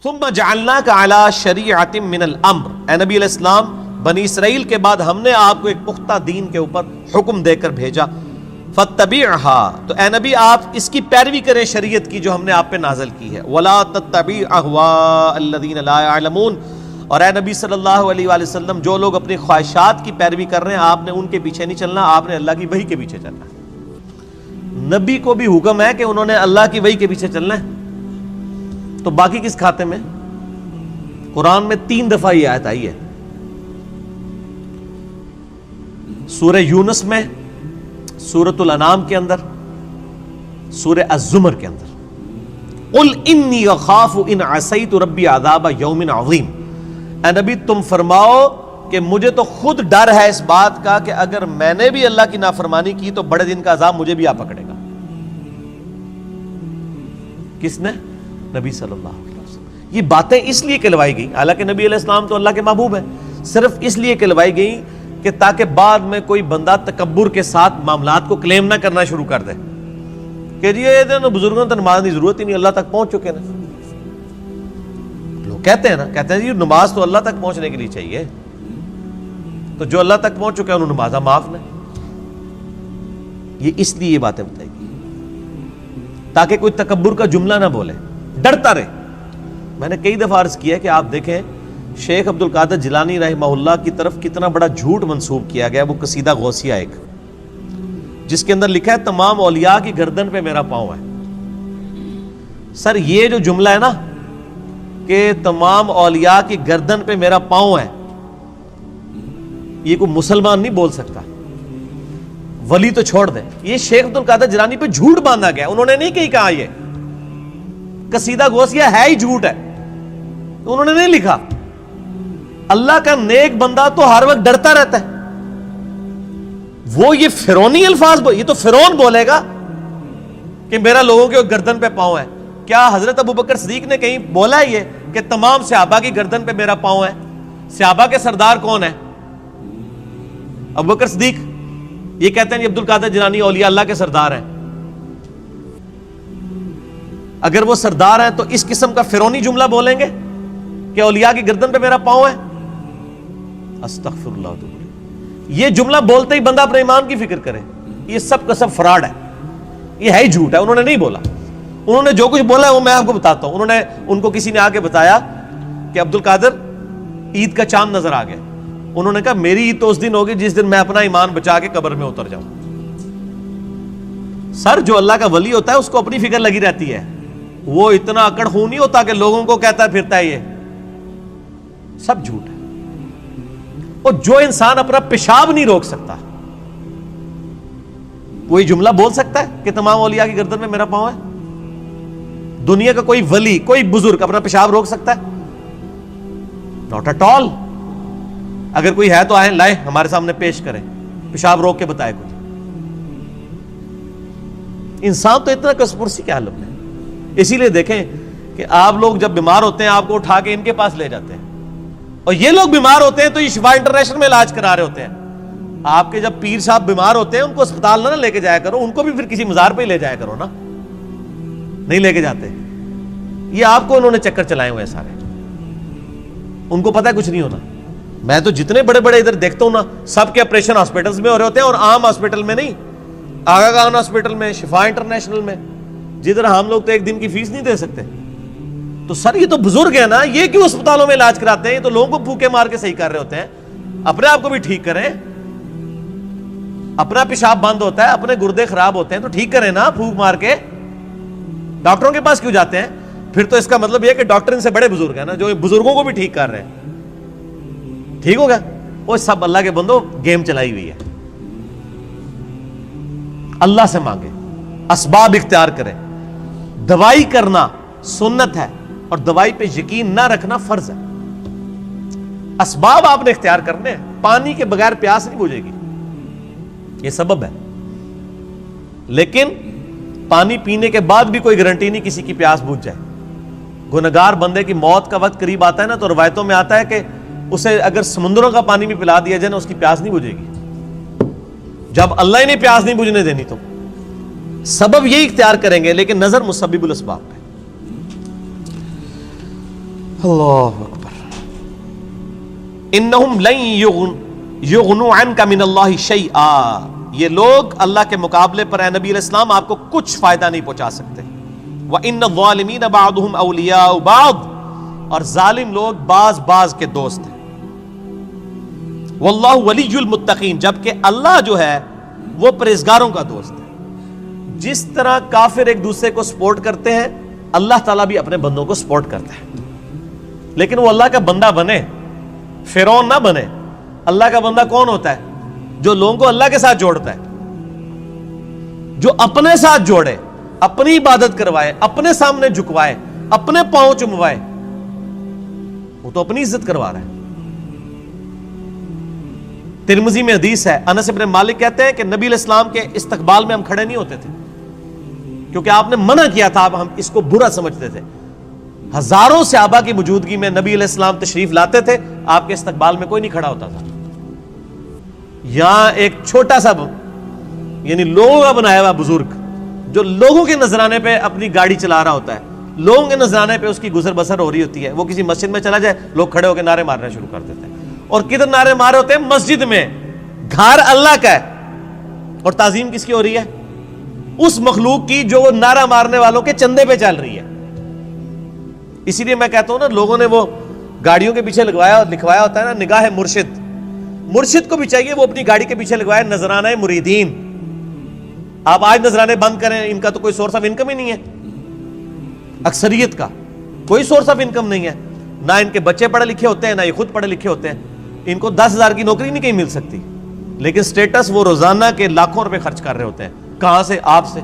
ثم جعلناک علی شریعۃ من الامر، اے نبی علیہ السلام بنی اسرائیل کے بعد ہم نے آپ کو ایک پختہ دین کے اوپر حکم دے کر بھیجا، فاتبعها، تو اے نبی آپ اس کی پیروی کریں شریعت کی جو ہم نے آپ پہ نازل کی ہے، ولا تتبع اهواء الذین لا يعلمون، اور اے نبی صلی اللہ علیہ وآلہ وسلم جو لوگ اپنی خواہشات کی پیروی کر رہے ہیں آپ نے ان کے پیچھے نہیں چلنا، آپ نے اللہ کی وحی کے پیچھے چلنا ہے۔ نبی کو بھی حکم ہے کہ انہوں نے اللہ کی وحی کے پیچھے چلنا ہے، تو باقی کس کھاتے میں؟ قرآن میں 3 دفعہ یہ آیت آئی ہے، سورہ یونس میں، سورۃ الانعام کے اندر، سورہ الزمر کے اندر۔ قل انی اخاف ان عصیت ربی عذاب یوم عظیم، اے نبی تم فرماؤ کہ مجھے تو خود ڈر ہے اس بات کا کہ اگر میں نے بھی اللہ کی نافرمانی کی تو بڑے دن کا عذاب مجھے بھی آ پکڑے گا۔ کس نے؟ نبی صلی اللہ علیہ وسلم۔ یہ باتیں اس لیے کہلوائی گئی، حالانکہ نبی علیہ السلام تو اللہ کے محبوب ہیں، صرف اس لیے کہلوائی گئی کہ تاکہ بعد میں کوئی بندہ تکبر کے ساتھ معاملات کو کلیم نہ کرنا شروع کر دے کہ جی یہ بزرگوں تو نماز کی ضرورت ہی نہیں، اللہ تک پہنچ چکے نا۔ لوگ کہتے ہیں نا، کہتے ہیں جی نماز تو اللہ تک پہنچنے کے لیے چاہیے، تو جو اللہ تک پہنچ چکے ہیں انہوں نمازہ معاف نہ۔ یہ اس لیے یہ باتیں بتائی گئی تاکہ کوئی تکبر کا جملہ نہ بولے، ڈرتا رہے۔ میں نے کئی دفعہ عرض کیا کہ آپ دیکھیں شیخ عبد القادر جیلانی رحمہ اللہ کی طرف کتنا بڑا جھوٹ منسوب کیا گیا، وہ قصیدہ غوثیہ ایک، جس کے اندر لکھا ہے تمام اولیاء کی گردن پہ میرا پاؤں ہے۔ سر یہ جو جملہ ہے نا کہ تمام اولیاء کی گردن پہ میرا پاؤں ہے، یہ کوئی مسلمان نہیں بول سکتا، ولی تو چھوڑ دیں، یہ شیخ عبد القادر جیلانی پہ جھوٹ باندھا گیا، انہوں نے نہیں کہیں کہا، یہ قصیدہ غوثیہ ہے ہی جھوٹ ہے، انہوں نے نہیں لکھا۔ اللہ کا نیک بندہ تو ہر وقت ڈرتا رہتا ہے، وہ یہ فرعونی الفاظ یہ تو فرعون بولے گا کہ میرا لوگوں کے گردن پہ پاؤں ہے۔ کیا حضرت ابوبکر صدیق نے کہیں بولا ہے یہ کہ تمام صحابہ کی گردن پہ میرا پاؤں ہے؟ صحابہ کے سردار کون ہے؟ ابوبکر صدیق۔ یہ کہتے ہیں عبد القادر جیلانی اولیاء اللہ کے سردار ہیں۔ اگر وہ سردار ہیں تو اس قسم کا فرعونی جملہ بولیں گے کہ اولیاء کی گردن پہ میرا پاؤں ہے؟ استغفر اللہ۔ یہ جملہ بولتے ہی بندہ اپنے ایمان کی فکر کرے، یہ سب کا سب فراڈ ہے، یہ ہے ہی جھوٹ ہے، انہوں نے نہیں بولا۔ انہوں نے جو کچھ بولا ہے وہ میں آپ کو بتاتا ہوں۔ ان کو کسی نے آ کے بتایا کہ عبد القادر عید کا چاند نظر آ گیا، انہوں نے کہا میری عید تو اس دن ہوگی جس دن میں اپنا ایمان بچا کے قبر میں اتر جاؤں۔ سر جو اللہ کا ولی ہوتا ہے اس کو اپنی فکر لگی رہتی ہے، وہ اتنا اکڑ خون نہیں ہوتا کہ لوگوں کو کہتا پھرتا ہے، یہ سب جھوٹ ہے۔ اور جو انسان اپنا پیشاب نہیں روک سکتا کوئی جملہ بول سکتا ہے کہ تمام اولیاء کی گردن میں میرا پاؤں ہے؟ دنیا کا کوئی ولی، کوئی بزرگ اپنا پیشاب روک سکتا ہے؟ Not at all. اگر کوئی ہے تو آئیں، لائیں، ہمارے سامنے پیش کریں، پیشاب روک کے بتائے کچھ۔ انسان تو اتنا کسپرسی کے حالت میں، اسی لیے دیکھیں کہ آپ لوگ جب بیمار ہوتے ہیں آپ کو اٹھا کے ان کے پاس لے جاتے ہیں، اور یہ لوگ بیمار ہوتے ہیں تو یہ شفا انٹرنیشنل میں علاج کرا رہے ہوتے ہیں۔ آپ کے جب پیر صاحب بیمار ہوتے ہیں ان کو اسپتال نہ لے کے جایا کرو، ان کو بھی پھر کسی مزار پہ ہی لے جایا کرو نا، نہیں لے کے جاتے۔ یہ آپ کو انہوں نے چکر چلائے ہوئے سارے، ان کو پتہ ہے کچھ نہیں ہونا۔ میں تو جتنے بڑے بڑے ادھر دیکھتا ہوں نا، سب کے آپریشن ہاسپٹلس میں ہو رہے ہوتے ہیں، اور عام ہاسپٹل میں نہیں، آغا خان ہاسپٹل میں، شفا انٹرنیشنل میں، جدھر ہم لوگ تو ایک دن کی فیس نہیں دے سکتے۔ تو سر یہ تو بزرگ ہیں نا، یہ کیوں اسپتالوں میں علاج کراتے ہیں؟ یہ تو لوگوں کو پھوکے مار کے صحیح کر رہے ہوتے ہیں، اپنے آپ کو بھی ٹھیک کریں۔ اپنا پیشاب بند ہوتا ہے، اپنے گردے خراب ہوتے ہیں تو ٹھیک کریں نا پھوک مار کے۔ ڈاکٹروں کے پاس کیوں جاتے ہیں؟ پھر تو اس کا مطلب یہ کہ ڈاکٹر ان سے بڑے بزرگ ہیں نا، جو بزرگوں کو بھی ٹھیک کر رہے ہیں۔ ٹھیک ہوگا؟ وہ سب اللہ کے بندو گیم چلائی ہوئی ہے۔ اللہ سے مانگے، اسباب اختیار کریں۔ دوائی کرنا سنت ہے اور دوائی پہ یقین نہ رکھنا فرض ہے۔ اسباب آپ نے اختیار کرنے ہیں۔ پانی کے بغیر پیاس نہیں بجھے گی، یہ سبب ہے، لیکن پانی پینے کے بعد بھی کوئی گارنٹی نہیں کسی کی پیاس بجھ جائے۔ گنہگار بندے کی موت کا وقت قریب آتا ہے نا، تو روایتوں میں آتا ہے کہ اسے اگر سمندروں کا پانی بھی پلا دیا جائے نا، اس کی پیاس نہیں بجھے گی۔ جب اللہ ہی نے پیاس نہیں بجھنے دینی تو سبب یہی اختیار کریں گے، لیکن نظر مسبب الاسباب پہ۔ اللہ اکبر. انہم لن یغنوا عنک من اللہ شیئا، یہ لوگ اللہ کے مقابلے پر اے نبی علیہ السلام آپ کو کچھ فائدہ نہیں پہنچا سکتے. وَإِنَّ الظَّالِمِينَ بَعْضُهُمْ أَوْلِيَاءُ بَعْضٍ، اور ظالم لوگ بعض کے دوست ہیں. وَاللَّهُ وَلِيُّ الْمُتَّقِينَ، جبکہ اللہ جو ہے وہ پرہیزگاروں کا دوست ہے. جس طرح کافر ایک دوسرے کو سپورٹ کرتے ہیں، اللہ تعالیٰ بھی اپنے بندوں کو سپورٹ کرتا ہے. لیکن وہ اللہ کا بندہ بنے، فرعون نہ بنے. اللہ کا بندہ کون ہوتا ہے؟ جو لوگوں کو اللہ کے ساتھ جوڑتا ہے، جو اپنے ساتھ جوڑے، اپنی عبادت کروائے، اپنے سامنے جھکوائے، اپنے پاؤں چموائے. وہ تو اپنی عزت کروا رہا ہے. ترمذی میں حدیث ہے، انس بن مالک کہتے ہیں کہ نبی علیہ السلام کے استقبال میں ہم کھڑے نہیں ہوتے تھے، کیونکہ آپ نے منع کیا تھا. اب ہم اس کو برا سمجھتے تھے. ہزاروں صحابہ کی موجودگی میں نبی علیہ السلام تشریف لاتے تھے، آپ کے استقبال میں کوئی نہیں کھڑا ہوتا تھا. یہاں ایک چھوٹا سا یعنی لوگوں کا بنایا ہوا بزرگ جو لوگوں کے نذرانے پہ اپنی گاڑی چلا رہا ہوتا ہے، لوگوں کے نذرانے پہ اس کی گزر بسر ہو رہی ہوتی ہے، وہ کسی مسجد میں چلا جائے، لوگ کھڑے ہو کے نعرے مارنا شروع کر دیتے ہیں. اور کدھر نعرے مارے ہوتے ہیں؟ مسجد میں. گھر اللہ کا ہے اور تعظیم کس کی ہو رہی ہے؟ اس مخلوق کی جو وہ نعرہ مارنے والوں کے چندے پہ چل رہی ہے. اسی لیے میں کہتا ہوں نا، لوگوں نے وہ گاڑیوں کے پیچھے لکھوایا ہوتا ہے نا، نگاہ مرشد. مرشد کو بھی چاہیے وہ اپنی گاڑی کے پیچھے لگوائے نذرانہ مریدین. آپ آج نذرانے بند کریں، ان کا تو کوئی سورس آف انکم ہی نہیں ہے. اکثریت کا کوئی سورس آف انکم نہیں ہے. نہ ان کے بچے پڑھے لکھے ہوتے ہیں، نہ یہ خود پڑھے لکھے ہوتے ہیں. ان کو 10,000 کی نوکری نہیں کہیں مل سکتی، لیکن سٹیٹس وہ روزانہ کے لاکھوں روپے خرچ کر رہے ہوتے ہیں. کہاں سے؟ آپ سے.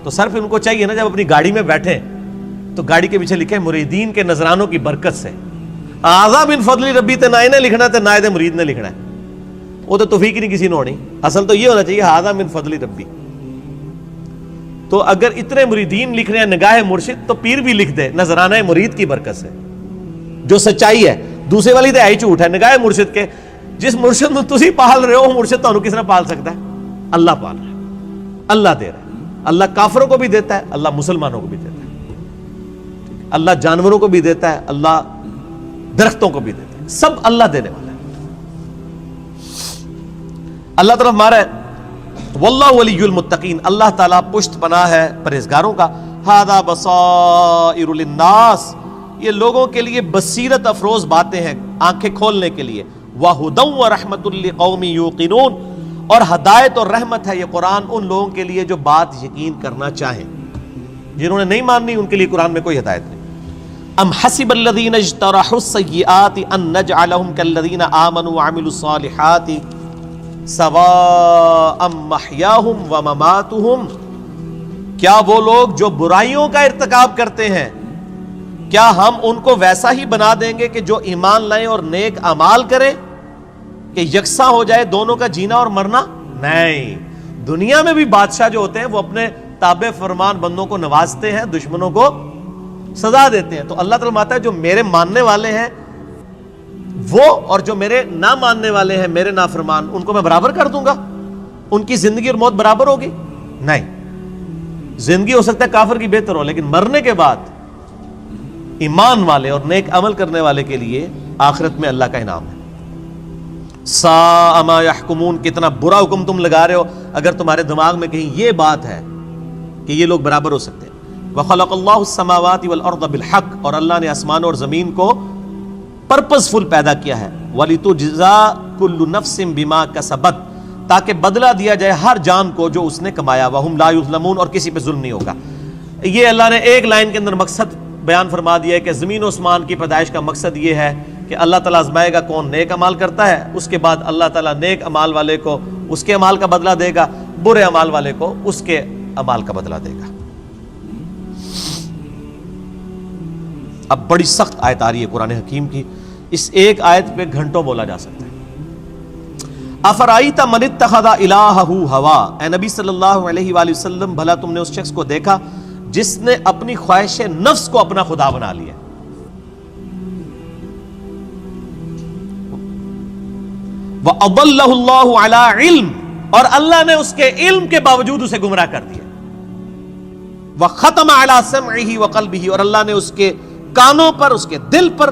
تو صرف ان کو چاہیے نا، جب اپنی گاڑی میں بیٹھے تو گاڑی کے پیچھے لکھے مریدین کے نذرانوں کی برکت سے. آزا من فضل ربی تے نہ نے لکھنا تے نہ دے مرید نے لکھنا ہے. وہ تو توفیق نہیں کسی نے ہونی. اصل تو یہ ہونا چاہیے آزا من فضل ربی. تو اگر اتنے مریدین لکھ رہے ہیں نگاہ مرشد، تو پیر بھی لکھ دے نذرانہ مرید کی برکت سے، جو سچائی ہے. دوسرے والی تو ہے ہی جھوٹ ہے. نگاہ مرشد کے جس مرشد میں تسی پال رہے ہو، مرشد تو کس نے پال سکتا ہے؟ اللہ پال رہا ہے، اللہ دے رہا ہے. اللہ کافروں کو بھی دیتا ہے، اللہ مسلمانوں کو بھی دیتا ہے. اللہ جانوروں کو بھی دیتا ہے، اللہ درختوں کو بھی دیتا ہے. سب اللہ دینے والا ہے. اللہ طرف مارا ہے واللہ ولی المتقین، اللہ تعالیٰ پشت پناہ ہے پرہیزگاروں کا. ھذا بصائر للناس، یہ لوگوں کے لیے بصیرت افروز باتیں ہیں، آنکھیں کھولنے کے لیے. وَھُدًى وَرَحْمَةٌ لِّقَوْمٍ يُوقِنُونَ، اور ہدایت اور رحمت ہے یہ قرآن ان لوگوں کے لیے جو بات یقین کرنا چاہیں. جنہوں نے نہیں ماننی ان کے لیے قرآن میں کوئی ہدایت نہیں. ام حسب الذین اجترحوا السیئات ان نجعلهم كالذین آمنوا وعملوا الصالحات سواء محیاہم ومماتہم، کیا وہ لوگ جو برائیوں کا ارتکاب کرتے ہیں، کیا ہم ان کو ویسا ہی بنا دیں گے کہ جو ایمان لائیں اور نیک اعمال کریں، کہ یکساں ہو جائے دونوں کا جینا اور مرنا؟ نہیں. دنیا میں بھی بادشاہ جو ہوتے ہیں وہ اپنے تابع فرمان بندوں کو نوازتے ہیں، دشمنوں کو سزا دیتے ہیں. تو اللہ تعالیٰ ماتا ہے جو میرے ماننے والے ہیں وہ اور جو میرے نہ ماننے والے ہیں میرے نافرمان، ان کو میں برابر کر دوں گا؟ ان کی زندگی اور موت برابر ہوگی؟ نہیں. زندگی ہو سکتا ہے کافر کی بہتر ہو، لیکن مرنے کے بعد ایمان والے اور نیک عمل کرنے والے کے لیے آخرت میں اللہ کا انعام ہے. ساء ما یحکمون، کتنا برا حکم تم لگا رہے ہو اگر تمہارے دماغ میں کہیں یہ بات ہے کہ یہ لوگ برابر ہو سکتے ہیں. وَخَلَقَ اللَّهُ السَّمَاوَاتِ وَالْأَرْضَ بِالْحَقِّ، اور اللہ نے آسمان اور زمین کو پرپز فل پیدا کیا ہے. وَلِتُجْزَىٰ كُلُّ نَفْسٍ بِمَا كَسَبَتْ، تاکہ بدلہ دیا جائے ہر جان کو جو اس نے کمایا. وَهُمْ لَا يُظْلَمُونَ، اور کسی پہ ظلم نہیں ہوگا. یہ اللہ نے ایک لائن کے اندر مقصد بیان فرما دیا ہے کہ زمین و آسمان کی پیدائش کا مقصد یہ ہے کہ اللہ تعالیٰ آزمائے گا کون نیک عمال کرتا ہے، اس کے بعد اللہ تعالیٰ نیک عمال والے کو اس کے عمال کا بدلہ دے گا، برے عمال والے کو اس کے عمال کا بدلہ دے گا. اب بڑی سخت آیت آ رہی ہے قرآن حکیم کی، اس ایک آیت پہ گھنٹوں بولا جا سکتا ہے. افرائیت من اتخذ الہہ ہوا، اے نبی صلی اللہ علیہ وآلہ وسلم بھلا تم نے اس شخص کو دیکھا جس نے اپنی خواہش نفس کو اپنا خدا بنا لیا. وَأَضَلَّهُ اللَّهُ عَلَىٰ عِلْمٍ، اور اللہ نے اس کے علم کے باوجود اسے گمراہ کر دیا. وَخَتَمَ عَلَىٰ سَمْعِهِ وَقَلْبِهِ، اور اللہ نے اس کے کانوں پر اس کے دل پر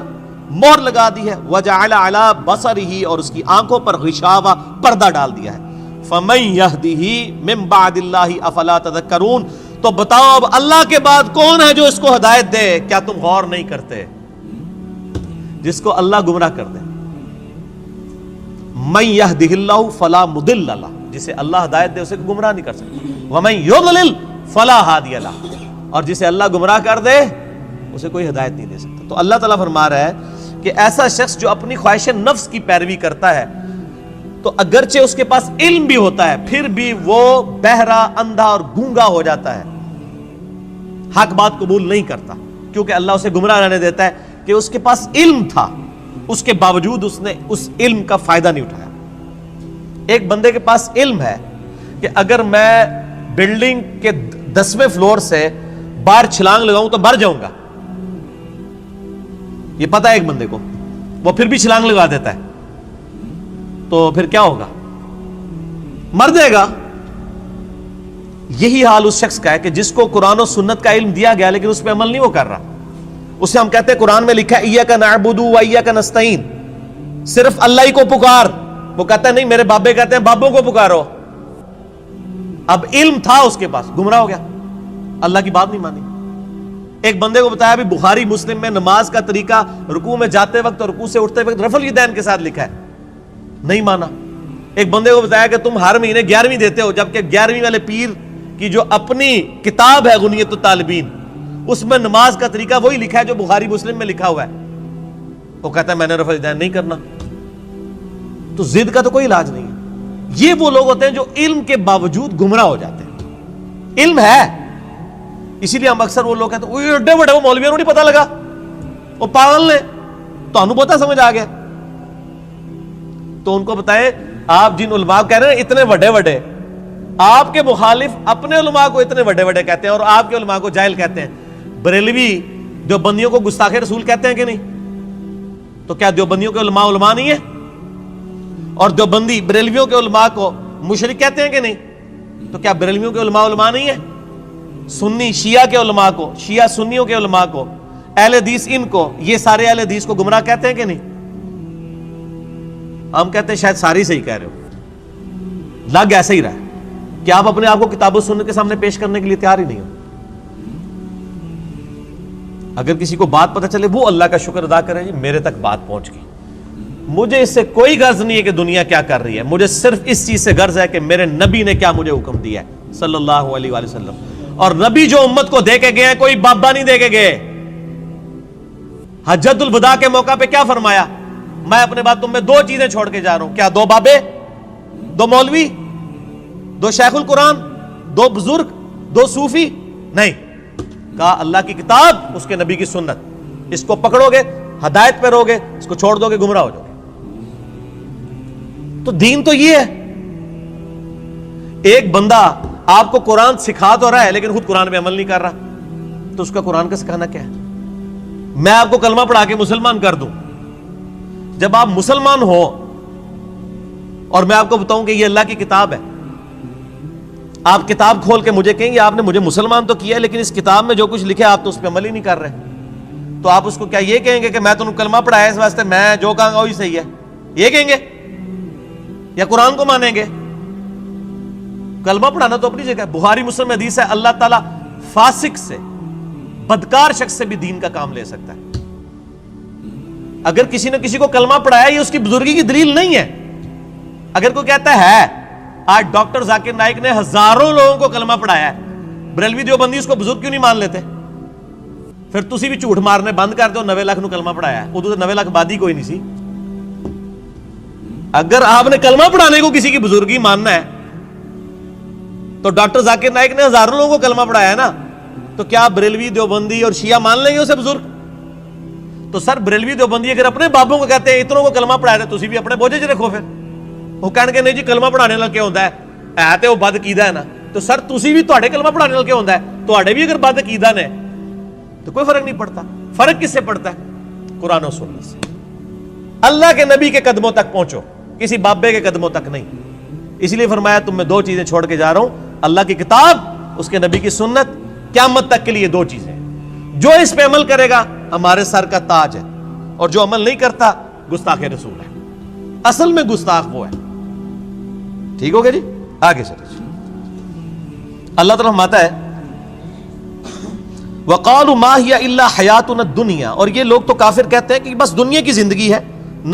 مہر لگا دی ہے، وجعل علی بصرہ اور اس کی آنکھوں پر غشاوہ پردہ ڈال دیا ہے۔ فمن یہدہ من بعد اللہ افلا تذکرون، تو بتاؤ اب اللہ کے بعد کون ہے جو اس کو ہدایت دے؟ کیا تم غور نہیں کرتے؟ جس کو اللہ گمراہ کر دے، من یہدہ اللہ فلا مضل لہ، جسے اللہ ہدایت دے اسے گمراہ نہیں کر سکتا، ومن یضلل فلا ہادی لہ، اور جسے اللہ گمراہ کر دے اسے کوئی ہدایت نہیں دے سکتا۔ تو اللہ تعالیٰ فرما رہا ہے کہ ایسا شخص جو اپنی خواہش نفس کی پیروی کرتا ہے، تو اگرچہ اس کے پاس علم بھی ہوتا ہے پھر بھی وہ بہرا، اندھا اور گونگا ہو جاتا ہے، حق بات قبول نہیں کرتا، کیونکہ اللہ اسے گمراہ رہنے دیتا ہے کہ اس کے پاس علم تھا، اس کے باوجود اس نے اس علم کا فائدہ نہیں اٹھایا۔ ایک بندے کے پاس علم ہے کہ اگر میں بلڈنگ کے 10ویں فلور سے باہر چھلانگ لگاؤں تو مر جاؤں گا، یہ پتا ہے ایک بندے کو، وہ پھر بھی چھلانگ لگا دیتا ہے، تو پھر کیا ہوگا؟ مر جائے گا۔ یہی حال اس شخص کا ہے کہ جس کو قرآن و سنت کا علم دیا گیا لیکن اس پہ عمل نہیں وہ کر رہا، اسے ہم کہتے ہیں قرآن میں لکھا ہے ایاک نعبد و ایاک نستعین، صرف اللہ ہی کو پکار، وہ کہتا ہے نہیں، میرے بابے کہتے ہیں بابوں کو پکارو۔ اب علم تھا اس کے پاس، گمراہ ہو گیا، اللہ کی بات نہیں مانی۔ ایک بندے کو بتایا بھی بخاری مسلم میں نماز کا طریقہ رکوع میں جاتے وقت اور رکوع سے اٹھتے وقت رفع الیدین کے ساتھ لکھا ہے، نہیں مانا۔ ایک بندے کو بتایا کہ تم ہر مہینے 11ویں دیتے ہو، جبکہ 11ویں والے پیر کی جو اپنی کتاب ہے غنیت الطالبین، اس میں نماز کا طریقہ وہی لکھا ہے جو بخاری مسلم میں لکھا ہوا ہے، وہ کہتا ہے میں نے رفع الیدین نہیں کرنا۔ تو ضد کا تو کوئی علاج نہیں ہے۔ یہ وہ لوگ ہوتے ہیں جو علم کے باوجود گمراہ ہو جاتے ہیں۔ علم ہے، اسی لیے ہم اکثر وہ لوگ کہتے ہیں وہ ایڈے بڑے وہ مولویوں کو نہیں پتہ لگا، وہ پاگل نے، تو ہمیں پتہ سمجھ آ گیا۔ تو ان کو بتائیں، آپ جن علماء کہہ رہے ہیں اتنے بڑے بڑے، آپ کے مخالف اپنے علماء کو اتنے بڑے بڑے کہتے ہیں اور آپ کے علماء کو جاہل کہتے ہیں۔ بریلوی دیوبندیوں کو گستاخ رسول کہتے ہیں کہ نہیں؟ تو کیا دیوبندیوں کے علماء علماء نہیں ہیں؟ اور دیوبندی بریلویوں کے علماء کو مشرک کہتے ہیں کہ نہیں؟ تو کیا بریلویوں کے علماء علماء نہیں ہیں؟ سنی شیعہ کے علماء کو، شیعہ سنیوں کے علماء کو، اہل حدیث ان کو، یہ سارے اہل حدیث کو گمراہ کہتے ہیں کہ نہیں؟ ہم کہتے ہیں شاید ساری صحیح کہہ رہے ہو، لگ ایسا ہی رہا ہے کہ آپ اپنے آپ کو کتاب و سنت کے سامنے پیش کرنے کے لیے تیار ہی نہیں ہو۔ اگر کسی کو بات پتہ چلے وہ اللہ کا شکر ادا کرے، جی میرے تک بات پہنچ گئی، مجھے اس سے کوئی غرض نہیں ہے کہ دنیا کیا کر رہی ہے، مجھے صرف اس چیز سے غرض ہے کہ میرے نبی نے کیا مجھے حکم دیا ہے صلی اللہ علیہ وآلہ وسلم۔ اور نبی جو امت کو دے کے گئے ہیں کوئی بابا نہیں دے کے گئے۔ حجۃ الوداع کے موقع پہ کیا فرمایا؟ میں اپنے بعد تم میں 2 چیزیں چھوڑ کے جا رہا ہوں، کیا 2 بابے، 2 مولوی، 2 شیخ القرآن، 2 بزرگ، 2 صوفی؟ نہیں، کہا اللہ کی کتاب، اس کے نبی کی سنت، اس کو پکڑو گے ہدایت پہ رہو گے، اس کو چھوڑ دو گے گمراہ ہو جاؤ گے۔ تو دین تو یہ ہے۔ ایک بندہ آپ کو قرآن سکھا تو رہا ہے لیکن خود قرآن پہ عمل نہیں کر رہا، تو اس کا قرآن کا سکھانا کیا ہے؟ میں آپ کو کلمہ پڑھا کے مسلمان کر دوں، جب آپ مسلمان ہو اور میں آپ کو بتاؤں کہ یہ اللہ کی کتاب ہے، آپ کتاب کھول کے مجھے کہیں گے آپ نے مجھے مسلمان تو کیا ہے لیکن اس کتاب میں جو کچھ لکھا آپ تو اس پہ عمل ہی نہیں کر رہے، تو آپ اس کو کیا یہ کہیں گے کہ میں تمہیں کلمہ پڑھایا اس واسطے میں جو کہوں گا وہی صحیح ہے، یہ کہیں گے یا قرآن کو مانیں گے؟ کلمہ پڑھانا تو اپنی جگہ ہے، بخاری مسلم حدیث ہے اللہ تعالیٰ فاسق سے، بدکار شخص سے بھی دین کا کام لے سکتا ہے۔ اگر کسی نے کسی کو کلمہ پڑھایا یہ اس کی بزرگی کی دلیل نہیں ہے۔ اگر کوئی کہتا ہے آج ڈاکٹر ذاکر نائک نے ہزاروں لوگوں کو کلمہ پڑھایا ہے، بریلوی دیوبندی اس کو بزرگ کیوں نہیں مان لیتے؟ پھر تسی بھی جھوٹ مارنے بند کر دو، 90 لاکھ نو کلمہ پڑھایا ہے، ادو تو 90 لاکھ بادی کوئی نہیں سی۔ اگر آپ نے کلمہ پڑھانے کو کسی کی بزرگی ماننا ہے تو ڈاکٹر ذاکر نائک نے ہزاروں لوگوں کو کلمہ پڑھایا ہے نا، تو کیا بریلوی دیوبندی اور شیعہ مان لیں گے اسے بزرگ؟ تو سر بریلوی دیوبندی اگر اپنے بابوں کو کہتے ہیں اتنوں کو کلمہ پڑھایا تھے، تسی بھی اپنے بوجھے چ رکھو، پھر وہ کہنے کے نہیں جی کلمہ پڑھانے والا کیا ہوتا ہے تے وہ بد عقیدہ ہے نا، تو سر تسی بھی تواڈے کلمہ پڑھانے والا کیا ہوتا ہے، تواڈے بھی اگر بد عقیدہ نے تو کوئی فرق نہیں پڑتا۔ فرق کس سے پڑتا ہے؟ قرآن و سنت سے۔ اللہ کے نبی کے قدموں تک پہنچو، کسی بابے کے قدموں تک نہیں۔ اس لیے فرمایا تم میں 2 چیزیں چھوڑ کے جا رہا ہوں، اللہ کی کتاب، اس کے نبی کی سنت، قیامت تک کے لیے 2 چیزیں، جو اس پہ عمل کرے گا ہمارے سر کا تاج ہے، اور جو عمل نہیں کرتا گستاخ رسول ہے۔ اصل میں گستاخ وہ ہے۔ ٹھیک ہو گیا جی، آگے چلیں۔ اللہ تعالیٰ فرماتا ہے وَقَالُوا مَا هِيَ إِلَّا حَيَاتُنَا الدُّنْيَا، اور یہ لوگ تو کافر کہتے ہیں کہ بس دنیا کی زندگی ہے،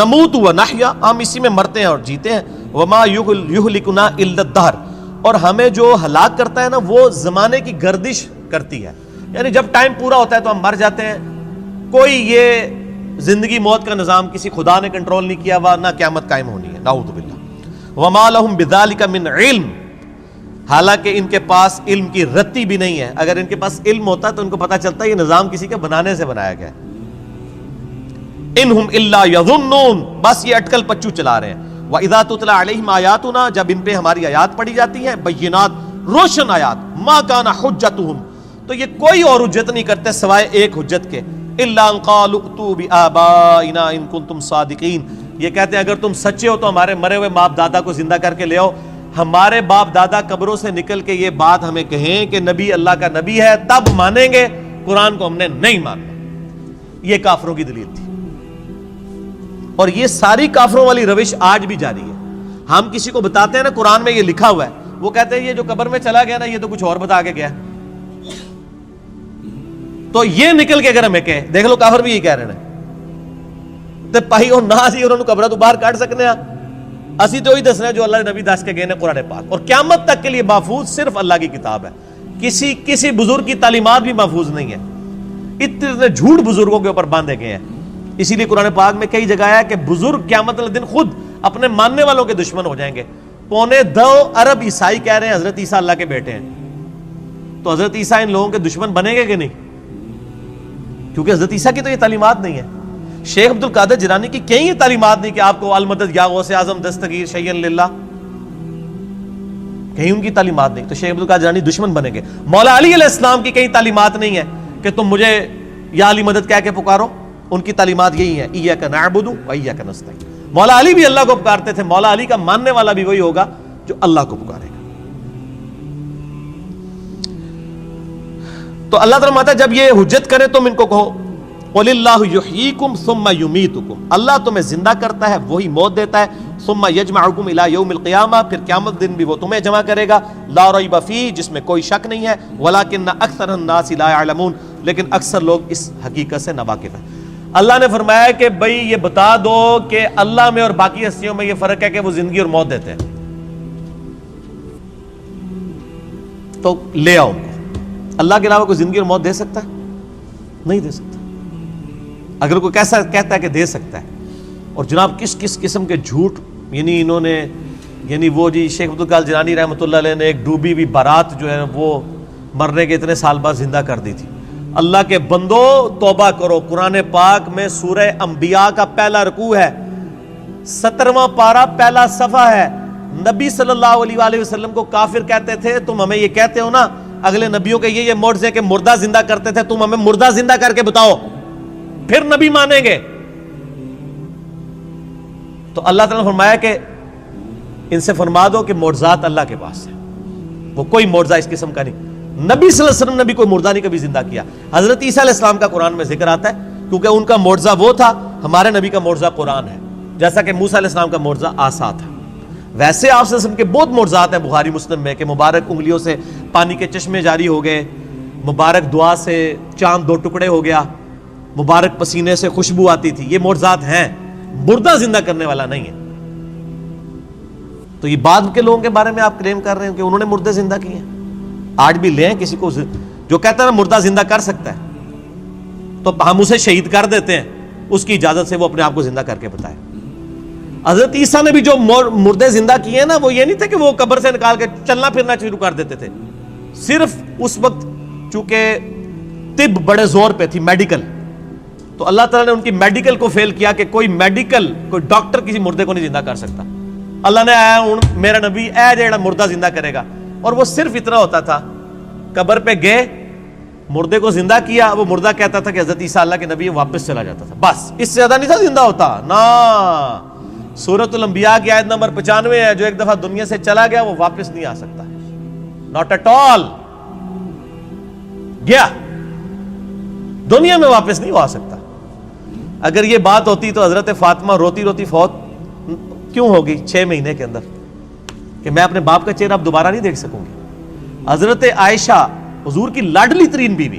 نموت وَنَحْيَا، ہم اسی میں مرتے ہیں اور جیتے ہیں، وَمَا يُهْلِكُنَا إِلَّا الدَّهْرُ، اور ہمیں جو ہلاک کرتا ہے نا وہ زمانے کی گردش کرتی ہے، یعنی جب ٹائم پورا ہوتا ہے تو ہم مر جاتے ہیں۔ کوئی یہ زندگی موت کا نظام کسی خدا نے کنٹرول نہیں کیا ہوا، نہ قیامت قائم ہونی ہے، نعوذ باللہ۔ وَمَا لَهُم بِذَلِكَ مِنْ عِلْمٍ، حالانکہ ان کے پاس علم کی رتی بھی نہیں ہے۔ اگر ان کے پاس علم ہوتا تو ان کو پتا چلتا یہ نظام کسی کے بنانے سے بنایا گیا ہے۔ اِنْهُمْ إِلَّا يَظُنُّونَ، بس یہ اٹکل پچو چلا رہے ہیں۔ وَإِذَا تُتْلَىٰ عَلَيْهِمْ آيَاتُنَا، جب ان پہ ہماری آیات پڑھی جاتی ہیں، بینات، روشن آیات، مَا كَانَ حُجَّتُهُمْ، تو یہ کوئی اور حجت نہیں کرتے سوائے ایک حجت کے، إِلَّا أَنْ قَالُوا ائْتُوا بِآبَائِنَا إِن كُنتُمْ صَادِقِينَ، یہ کہتے ہیں اگر تم سچے ہو تو ہمارے مرے ہوئے باپ دادا کو زندہ کر کے لے آؤ۔ ہمارے باپ دادا قبروں سے نکل کے یہ بات ہمیں کہیں کہ نبی اللہ کا نبی ہے، تب مانیں گے، قرآن کو ہم نے نہیں ماننا۔ یہ کافروں کی دلیل تھی، اور یہ ساری کافروں والی روش آج بھی جاری ہے۔ ہم کسی کو بتاتے ہیں نا قرآن میں یہ لکھا ہوا ہے، وہ کہتے ہیں یہ جو قبر میں چلا گیا نا یہ تو کچھ اور بتا کے گیا۔ تو یہ نکل کے اگر ہمیں کہے، دیکھ لو کافر بھی یہی کہہ رہے ہیں تے پائی اور نہ سی انہوں نے قبرہ تو باہر کاٹ سکنے ہیں، اسی تو ہی دسنا ہے جو اللہ نبی دس کے گئے نے قرآن پاک، اور قیامت تک کے لیے محفوظ صرف اللہ کی کتاب ہے، کسی بزرگ کی تعلیمات بھی محفوظ نہیں ہے۔ اتنے جھوٹ بزرگوں کے اوپر باندھے گئے ہیں، اسی لیے قرآن پاک میں کئی جگہ ہے کہ بزرگ قیامت والے دن خود اپنے ماننے والوں کے دشمن ہو جائیں گے۔ 2.25 ارب عیسائی کہہ رہے ہیں حضرت عیسیٰ اللہ کے بیٹے ہیں، تو حضرت عیسیٰ ان لوگوں کے دشمن بنیں گے کہ نہیں؟ کیونکہ حضرت عیسیٰ کی تو یہ تعلیمات نہیں ہے۔ شیخ عبد القادر جیلانی کی کہیں یہ تعلیمات نہیں کہ آپ کو المدد یا غوث اعظم دستگیر شیئن للہ، کہیں ان کی تعلیمات نہیں، تو شیخ عبد القادر جیلانی دشمن بنیں گے۔ مولا علی علیہ السلام کی کہیں تعلیمات نہیں ہے کہ تم مجھے یا علی مدد کہہ کے پکارو، ان کی تعلیمات یہی ہے ایاک نعبد و ایاک نستعین۔ مولا علی بھی اللہ کو پکارتے تھے، مولا علی کا ماننے والا بھی وہی ہوگا جو اللہ کو پکارے گا۔ تو اللہ تعالیٰ ہے جب یہ حجت کرے تم ان کو کہو قُلِ اللَّهُ يُحْيِيكُمْ ثُمَّ يُمِيتُكُمْ، اللہ تمہیں زندہ کرتا ہے وہی موت دیتا ہے، ثُمَّ يَجْمَعُكُمْ إِلَى يَوْمِ الْقِيَامَةِ، پھر قیامت دن بھی وہ تمہیں جمع کرے گا، لا ریب فیہ، جس میں کوئی شک نہیں ہے، وَلَٰكِنَّ أَكْثَرَ النَّاسِ لَا يَعْلَمُونَ، لیکن اکثر لوگ اس حقیقت سے ناواقف ہیں۔ اللہ نے فرمایا کہ بھئی یہ بتا دو کہ اللہ میں اور باقی ہستیوں میں یہ فرق ہے کہ وہ زندگی اور موت دیتے ہیں، تو لے آؤ ان کو۔ اللہ کے علاوہ کوئی زندگی اور موت دے سکتا ہے؟ نہیں دے سکتا۔ اگر کوئی کیسا کہتا ہے کہ دے سکتا ہے، اور جناب کس کس قسم کے جھوٹ، یعنی انہوں نے، یعنی وہ جی شیخ عبد القادر جیلانی رحمۃ اللہ علیہ نے ایک ڈوبی ہوئی بارات جو ہے وہ مرنے کے اتنے سال بعد زندہ کر دی تھی۔ اللہ کے بندو توبہ کرو، قرآن پاک میں سورہ انبیاء کا پہلا رکوع ہے، 17واں پارہ پہلا صفحہ ہے۔ نبی صلی اللہ علیہ وآلہ وسلم کو کافر کہتے تھے تم ہمیں یہ کہتے ہو نا اگلے نبیوں کے یہ معجزے کہ مردہ زندہ کرتے تھے، تم ہمیں مردہ زندہ کر کے بتاؤ پھر نبی مانیں گے۔ تو اللہ تعالیٰ نے فرمایا کہ ان سے فرما دو کہ معجزات اللہ کے پاس ہے، وہ کوئی معجزہ اس قسم کا نہیں۔ نبی صلی اللہ علیہ وسلم نے بھی کوئی مردہ نہیں کبھی زندہ کیا۔ حضرت عیسیٰ علیہ السلام کا قرآن میں ذکر آتا ہے کیونکہ ان کا معجزہ وہ تھا، ہمارے نبی کا معجزہ قرآن ہے، جیسا کہ موسیٰ علیہ السلام کا معجزہ عصا تھا۔ ویسے آپ صلی اللہ علیہ وسلم کے بہت معجزات ہیں بخاری مسلم میں کہ مبارک انگلیوں سے پانی کے چشمے جاری ہو گئے، مبارک دعا سے چاند 2 ٹکڑے ہو گیا، مبارک پسینے سے خوشبو آتی تھی، یہ معجزات ہیں، مردہ زندہ کرنے والا نہیں ہے۔ تو یہ بعد کے لوگوں کے بارے میں آپ کلیم کر رہے ہیں کہ انہوں نے مردے زندہ کیے ہیں؟ آج بھی لیں کسی کو جو کہتا ہے نا مردہ زندہ کر سکتا ہے تو ہم اسے شہید کر دیتے ہیں، اس کی اجازت سے وہ اپنے آپ کو زندہ کر کے بتائے۔ حضرت عیسیٰ نے بھی جو مردے زندہ کیے ہیں نا، وہ یہ نہیں تھے کہ وہ قبر سے نکال کے چلنا پھرنا شروع کر دیتے تھے، صرف اس وقت چونکہ طب بڑے زور پہ تھی، میڈیکل، تو اللہ تعالیٰ نے ان کی میڈیکل کو فیل کیا کہ کوئی ڈاکٹر کسی مردے کو نہیں زندہ کر سکتا۔ اللہ نے آیا ہوں میرا نبی اے جیڑا مردہ زندہ کرے گا، اور وہ صرف اتنا ہوتا تھا، قبر پہ گئے مردے کو زندہ کیا، وہ مردہ کہتا تھا کہ حضرت عیسیٰ اللہ کے نبی، واپس چلا جاتا تھا، بس اس سے زیادہ نہیں تھا زندہ ہوتا نا۔ سورۃ الانبیاء کی آیت نمبر 95 ہے، جو ایک دفعہ دنیا سے چلا گیا وہ واپس نہیں آ سکتا، ناٹ ایٹ آل، گیا۔ دنیا میں واپس نہیں آ سکتا. اگر یہ بات ہوتی تو حضرت فاطمہ روتی روتی فوت کیوں ہوگی 6 مہینے کے اندر کہ میں اپنے باپ کا چہرہ اب دوبارہ نہیں دیکھ سکوں گی. حضرت عائشہ حضور کی لاڈلی ترین بیوی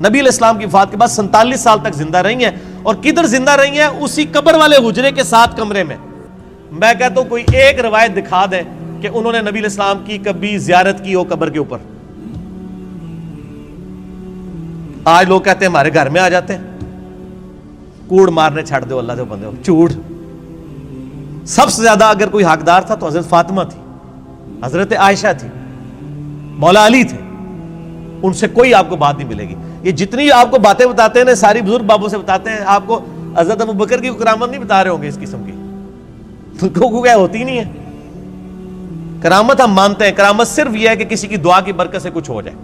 نبی علیہ السلام کی وفات کے بعد 47 سال تک زندہ رہی ہیں, اور کدھر زندہ رہی ہیں؟ اسی قبر والے حجرے کے 7 کمرے میں. میں کہتا ہوں کوئی ایک روایت دکھا دے کہ انہوں نے نبی علیہ السلام کی کبھی زیارت کی ہو قبر کے اوپر. آج لوگ کہتے ہیں ہمارے گھر میں آ جاتے ہیں, کوڑ مارنے چھڑ دو اللہ دے بندے ہو, چوڑ. سب سے زیادہ اگر کوئی حقدار تھا تو حضرت فاطمہ تھی, حضرت عائشہ تھی, مولا علی تھے. ان سے کوئی آپ کو بات نہیں ملے گی. یہ جتنی آپ کو باتیں بتاتے ہیں نا ساری بزرگ بابوں سے بتاتے ہیں, آپ کو حضرت ابوبکر کی کرامت نہیں بتا رہے ہوں گے اس قسم کی, تو کیا ہوتی نہیں ہے کرامت. ہم مانتے ہیں کرامت صرف یہ ہے کہ کسی کی دعا کی برکت سے کچھ ہو جائے,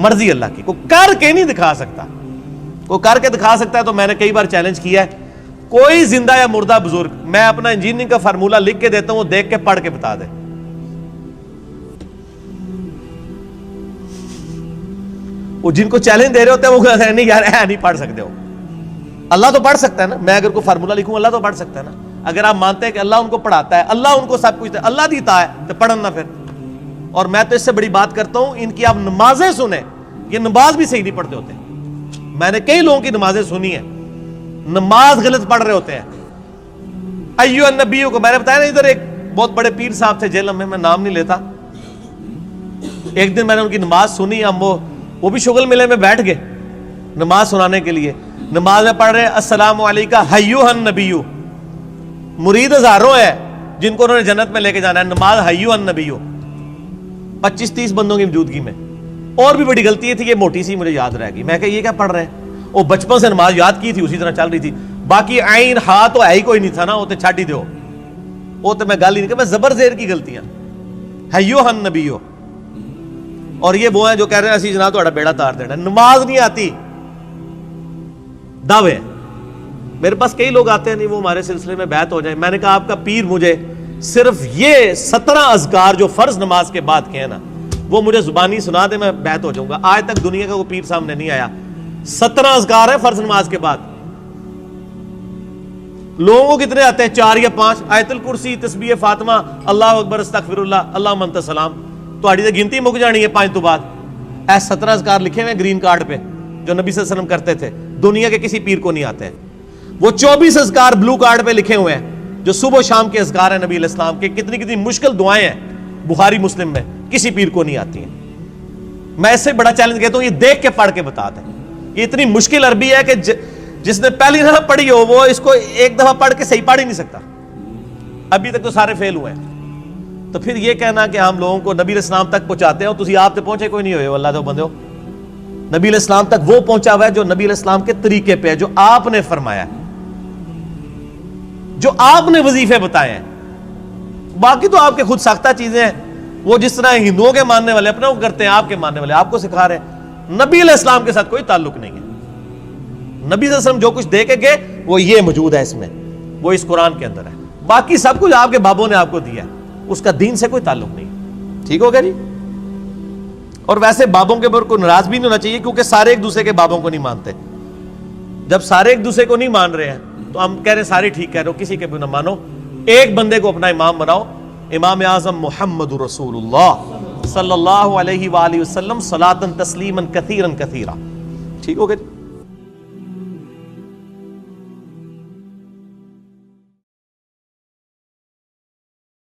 مرضی اللہ کی. کوئی کر کے نہیں دکھا سکتا, کوئی کر کے دکھا سکتا ہے تو میں نے کئی بار چیلنج کیا ہے, کوئی زندہ یا مردہ بزرگ میں اپنا انجینئرنگ کا فارمولہ لکھ کے دیتا ہوں, وہ دیکھ کے پڑھ کے بتا دے. وہ جن کو چیلنج دے رہے ہوتے ہیں وہ کہتے ہیں نہیں یار نہیں پڑھ سکتے ہو. اللہ تو پڑھ سکتا ہے نا, میں اگر کوئی فارمولہ لکھوں اللہ تو پڑھ سکتا ہے نا. اگر آپ مانتے ہیں کہ اللہ ان کو پڑھاتا ہے, اللہ ان کو سب کچھ اللہ دیتا ہے, تو پڑھن نہ پھر. اور میں تو اس سے بڑی بات کرتا ہوں, ان کی آپ نمازیں سنیں, یہ نماز بھی صحیح نہیں پڑھتے ہوتے. میں نے کئی لوگوں کی نمازیں سنی ہیں, نماز غلط پڑھ رہے ہوتے ہیں. ایو النبیوں کو میں نے بتایا نا, ادھر ایک بہت بڑے پیر صاحب تھے جیل میں نام نہیں لیتا. ایک دن میں نے ان کی نماز سنی, ہم وہ بھی شغل ملے میں بیٹھ گئے نماز سنانے کے لیے. نماز میں پڑھ رہے السلام علیکہ ایھا النبیو. مرید ہزاروں ہیں جن کو انہوں نے جنت میں لے کے جانا ہے, نماز ایھا النبیو 25-30 بندوں کی موجودگی میں. اور بھی بڑی غلطی تھی, یہ موٹی سی مجھے یاد رہ گئی. میں کہ یہ کیا پڑھ رہے ہیں؟ وہ بچپن سے نماز یاد کی تھی, اسی طرح چل رہی تھی. باقی عین ہا تو ہے ہی کوئی نہیں تھا نا, وہ تو چھڈ ہی دو, وہ تو میں گل ہی نہیں کہ میں زبر زیر کی غلطیاں. ایھا النبیو. اور یہ وہ ہیں جو کہہ رہے ہیں اسی جناب تہاڈا بیڑا تار دینا. نماز نہیں آتی, دعوے. میرے پاس کئی لوگ آتے ہیں نہیں وہ ہمارے سلسلے میں بیعت ہو جائے. میں نے کہا آپ کا پیر مجھے صرف یہ 17 اذکار جو فرض نماز کے بعد کے ہیں نا وہ مجھے زبانی سنا دے, میں بیعت ہو جاؤں گا. آج تک دنیا کا کوئی پیر سامنے نہیں آیا. 17 اذکار ہیں فرض نماز کے بعد. لوگوں کو کتنے آتے ہیں؟ 4 یا 5. آیت الکرسی, تسبیح فاطمہ, اللہ اکبر, استغفر اللہ, اللہ انت السلام. تہاڈی تے گنتی مک جانی ہے 5 تو بعد. اے 17 اذکار لکھے ہوئے گرین کارڈ پہ جو نبی صلی اللہ علیہ وسلم کرتے تھے, دنیا کے کسی پیر کو نہیں آتے. وہ 24 اذکار بلو کارڈ پہ لکھے ہوئے ہیں جو صبح و شام کے اذکار ہیں نبی علیہ السلام کے. کتنی کتنی مشکل دعائیں ہیں بخاری مسلم میں, کسی پیر کو نہیں آتی ہیں. میں اس سے بڑا چیلنج کہتا ہوں یہ دیکھ کے پڑھ کے بتا دیں. یہ اتنی مشکل عربی ہے کہ جس نے پہلی دفعہ پڑھی ہو وہ اس کو ایک دفعہ پڑھ کے صحیح پڑھ ہی نہیں سکتا. ابھی تک تو سارے فیل ہوئے ہیں. تو پھر یہ کہنا کہ ہم لوگوں کو نبی علیہ السلام تک پہنچاتے ہو, تسی آپ تک پہنچے کوئی نہیں ہوئے اللہ دے بندے ہو. نبی علیہ السلام تک وہ پہنچا ہوا ہے جو نبی علیہ السلام کے طریقے پہ ہے, جو آپ نے فرمایا ہے, جو آپ نے وظیفے بتائے ہیں. باقی تو آپ کے خود ساختہ چیزیں ہیں, وہ جس طرح ہندوؤں کے ماننے والے اپنے کو کرتے ہیں, آپ کے ماننے والے آپ کو سکھا رہے ہیں. نبی علیہ السلام کے ساتھ کوئی تعلق نہیں ہے. نبی صلی اللہ علیہ وسلم جو کچھ دے کے گئے وہ یہ موجود ہے اس میں, وہ اس قرآن کے اندر ہے. باقی سب کچھ آپ کے بابوں نے آپ کو دیا ہے, اس کا دین سے کوئی تعلق نہیں. ٹھیک ہو گیا جی. اور ویسے بابوں کے اوپر کوئی ناراض بھی نہیں ہونا چاہیے, کیونکہ سارے ایک دوسرے کے بابوں کو نہیں مانتے. جب سارے ایک دوسرے کو نہیں مان رہے ہیں تو ہم کہہ رہے ہیں سارے ٹھیک کہہ رہے ہو, کسی کے بھی نہ مانو, ایک بندے کو اپنا امام بناؤ. امام اعظم محمد رسول اللہ صلی اللہ علیہ وآلہ وسلم صلاۃ تسلیما کثیرا کثیرا. ٹھیک ہو گیا.